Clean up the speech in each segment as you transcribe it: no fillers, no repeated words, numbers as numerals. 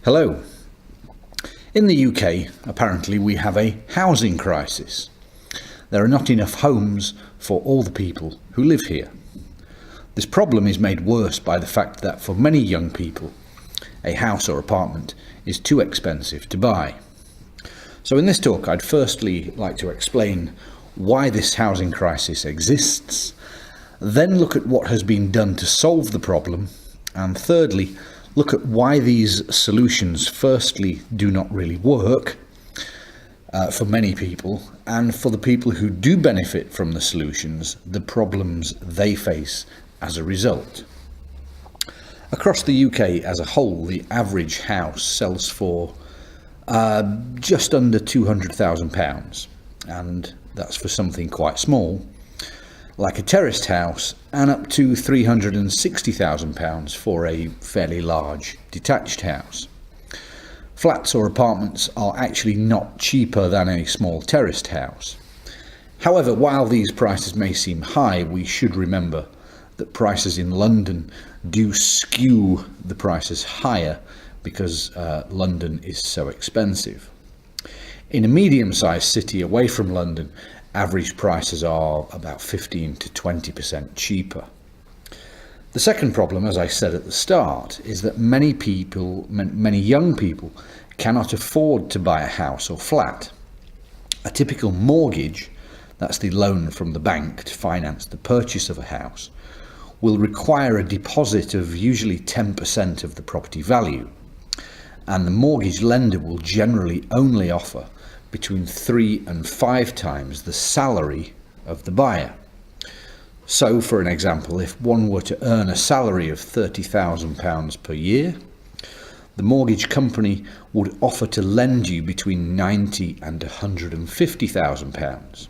Hello. In the UK, apparently we have a housing crisis. There are not enough homes for all the people who live here. This problem is made worse by the fact that for many young people, a house or apartment is too expensive to buy. So in this talk, I'd firstly like to explain why this housing crisis exists, then look at what has been done to solve the problem, and thirdly, look at why these solutions firstly do not really work for many people, and for the people who do benefit from the solutions, the problems they face as a result. Across the UK as a whole, the average house sells for just under £200,000, and that's for something quite small, like a terraced house, and up to £360,000 for a fairly large detached house. Flats or apartments are actually not cheaper than a small terraced house. However, while these prices may seem high, we should remember that prices in London do skew the prices higher because London is so expensive. In a medium-sized city away from London, average prices are about 15 to 20% cheaper. The second problem, as I said at the start, is that many young people cannot afford to buy a house or flat. A typical mortgage, that's the loan from the bank to finance the purchase of a house, will require a deposit of usually 10% of the property value, and the mortgage lender will generally only offer between 3 and 5 times the salary of the buyer. So, for an example, if one were to earn a salary of £30,000 per year, the mortgage company would offer to lend you between £90,000 and £150,000.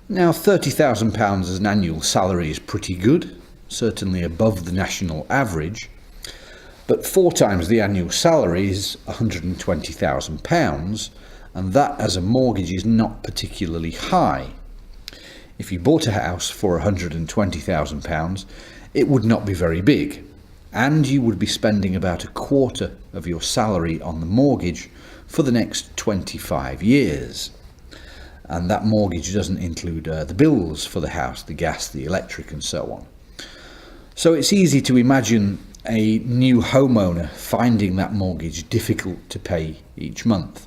Now, £30,000 as an annual salary is pretty good, certainly above the national average, but 4 times the annual salary is £120,000, and that as a mortgage is not particularly high. If you bought a house for £120,000, it would not be very big, and you would be spending about a quarter of your salary on the mortgage for the next 25 years. And that mortgage doesn't include the bills for the house, the gas, the electric, and so on. So it's easy to imagine a new homeowner finding that mortgage difficult to pay each month.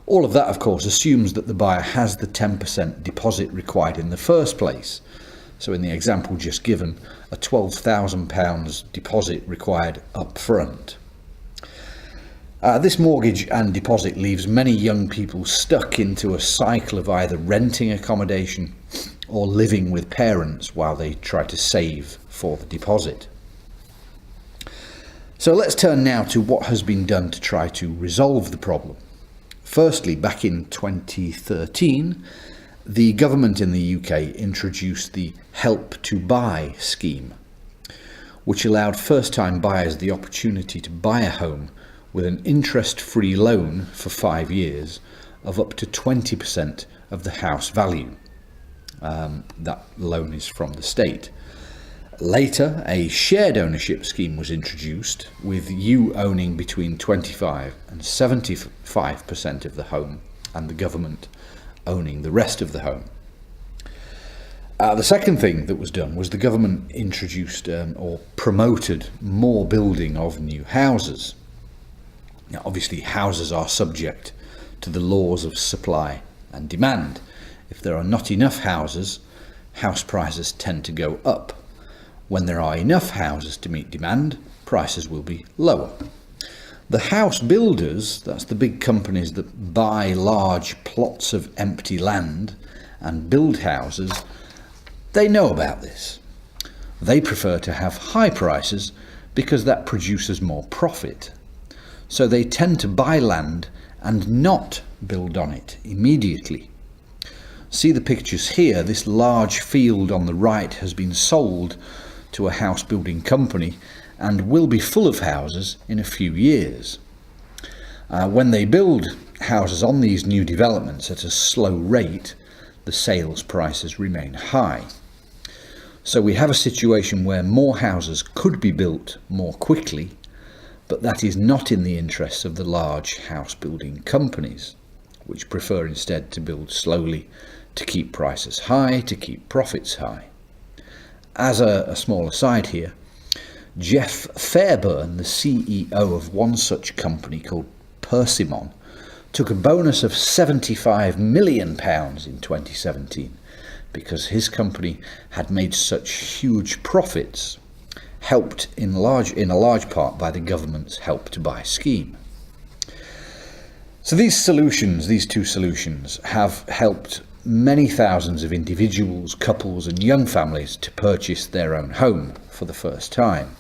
All of that, of course, assumes that the buyer has the 10% deposit required in the first place. So in the example just given, a £12,000 deposit required up front. This mortgage and deposit leaves many young people stuck into a cycle of either renting accommodation or living with parents while they try to save for the deposit. So let's turn now to what has been done to try to resolve the problem. Firstly, back in 2013, the government in the UK introduced the Help to Buy scheme, which allowed first-time buyers the opportunity to buy a home with an interest-free loan for 5 years of up to 20% of the house value. That loan is from the state. Later, a shared ownership scheme was introduced, with you owning between 25 and 75% of the home and the government owning the rest of the home. The second thing that was done was the government introduced or promoted more building of new houses. Now, obviously, houses are subject to the laws of supply and demand. If there are not enough houses, house prices tend to go up. When there are enough houses to meet demand, prices will be lower. The house builders, that's the big companies that buy large plots of empty land and build houses, they know about this. They prefer to have high prices because that produces more profit. So they tend to buy land and not build on it immediately. See the pictures here. This large field on the right has been sold to a house building company and will be full of houses in a few years. When they build houses on these new developments at a slow rate, the sales prices remain high. So we have a situation where more houses could be built more quickly, but that is not in the interests of the large house building companies, which prefer instead to build slowly to keep prices high, to keep profits high. As a small aside here, Jeff Fairburn, the CEO of one such company called Persimmon, took a bonus of £75 million in 2017 because his company had made such huge profits, helped in a large part by the government's Help to Buy scheme. So these two solutions, have helped many thousands of individuals, couples and young families to purchase their own home for the first time.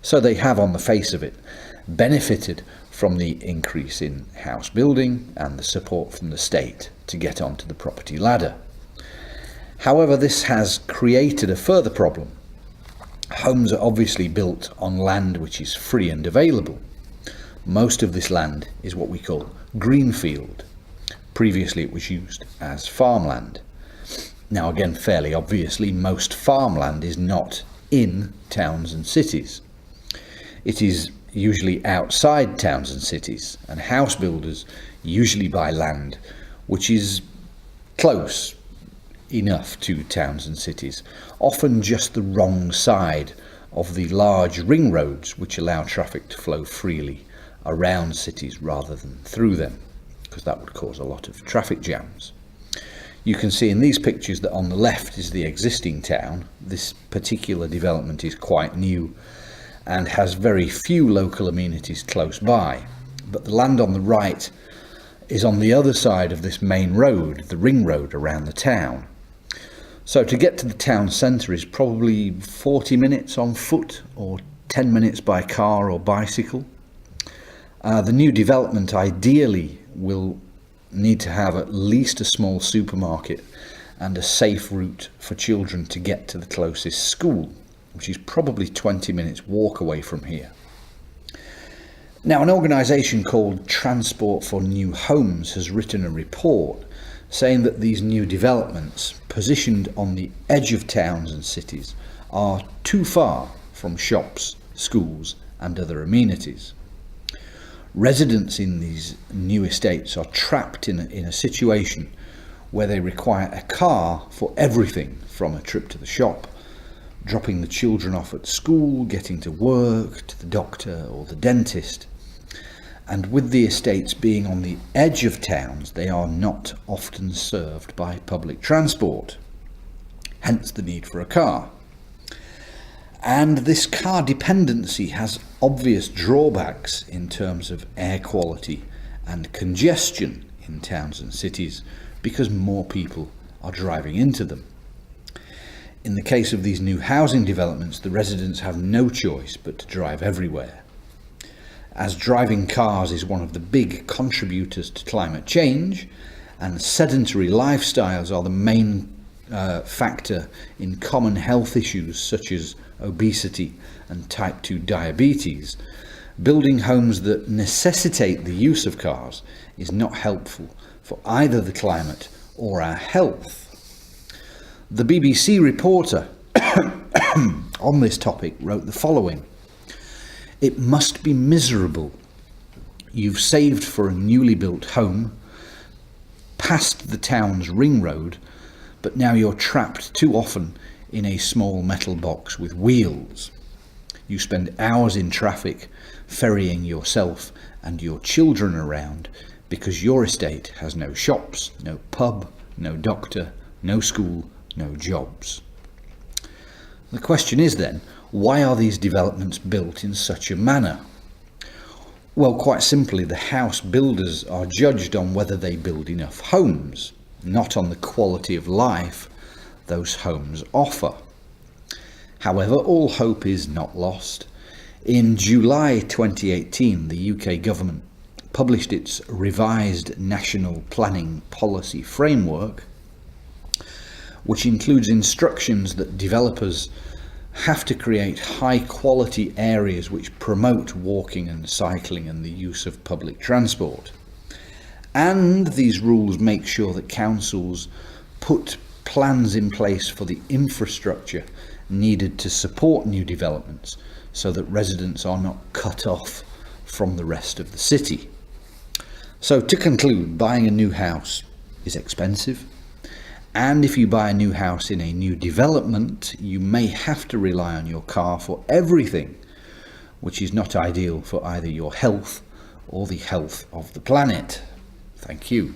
So they have, on the face of it, benefited from the increase in house building and the support from the state to get onto the property ladder. However, this has created a further problem. Homes are obviously built on land which is free and available. Most of this land is what we call greenfield. Previously it was used as farmland. Now again, fairly obviously, most farmland is not in towns and cities. It is usually outside towns and cities, and house builders usually buy land which is close enough to towns and cities, often just the wrong side of the large ring roads which allow traffic to flow freely around cities rather than through them, because that would cause a lot of traffic jams. You can see in these pictures that on the left is the existing town. This particular development is quite new and has very few local amenities close by, but the land on the right is on the other side of this main road, the ring road around the town. So to get to the town centre is probably 40 minutes on foot or 10 minutes by car or bicycle. The new development ideally will need to have at least a small supermarket and a safe route for children to get to the closest school, which is probably 20 minutes walk away from here. Now, an organisation called Transport for New Homes has written a report saying that these new developments, positioned on the edge of towns and cities, are too far from shops, schools and other amenities. Residents in these new estates are trapped in a situation where they require a car for everything, from a trip to the shop, dropping the children off at school, getting to work, to the doctor or the dentist. And with the estates being on the edge of towns, they are not often served by public transport, hence the need for a car. And this car dependency has obvious drawbacks in terms of air quality and congestion in towns and cities, because more people are driving into them. In the case of these new housing developments, the residents have no choice but to drive everywhere. As driving cars is one of the big contributors to climate change, and sedentary lifestyles are the main factor in common health issues such as obesity and type 2 diabetes, building homes that necessitate the use of cars is not helpful for either the climate or our health. The BBC reporter on this topic wrote the following: "It must be miserable. You've saved for a newly built home, past the town's ring road, but now you're trapped too often in a small metal box with wheels. You spend hours in traffic ferrying yourself and your children around because your estate has no shops, no pub, no doctor, no school, no jobs." The question is then, why are these developments built in such a manner? Well, quite simply, the house builders are judged on whether they build enough homes, not on the quality of life those homes offer. However, all hope is not lost. In July 2018, the UK government published its revised National Planning Policy Framework, which includes instructions that developers have to create high quality areas which promote walking and cycling and the use of public transport. And these rules make sure that councils put plans in place for the infrastructure needed to support new developments so that residents are not cut off from the rest of the city. So to conclude, buying a new house is expensive, and if you buy a new house in a new development, you may have to rely on your car for everything, which is not ideal for either your health or the health of the planet. Thank you.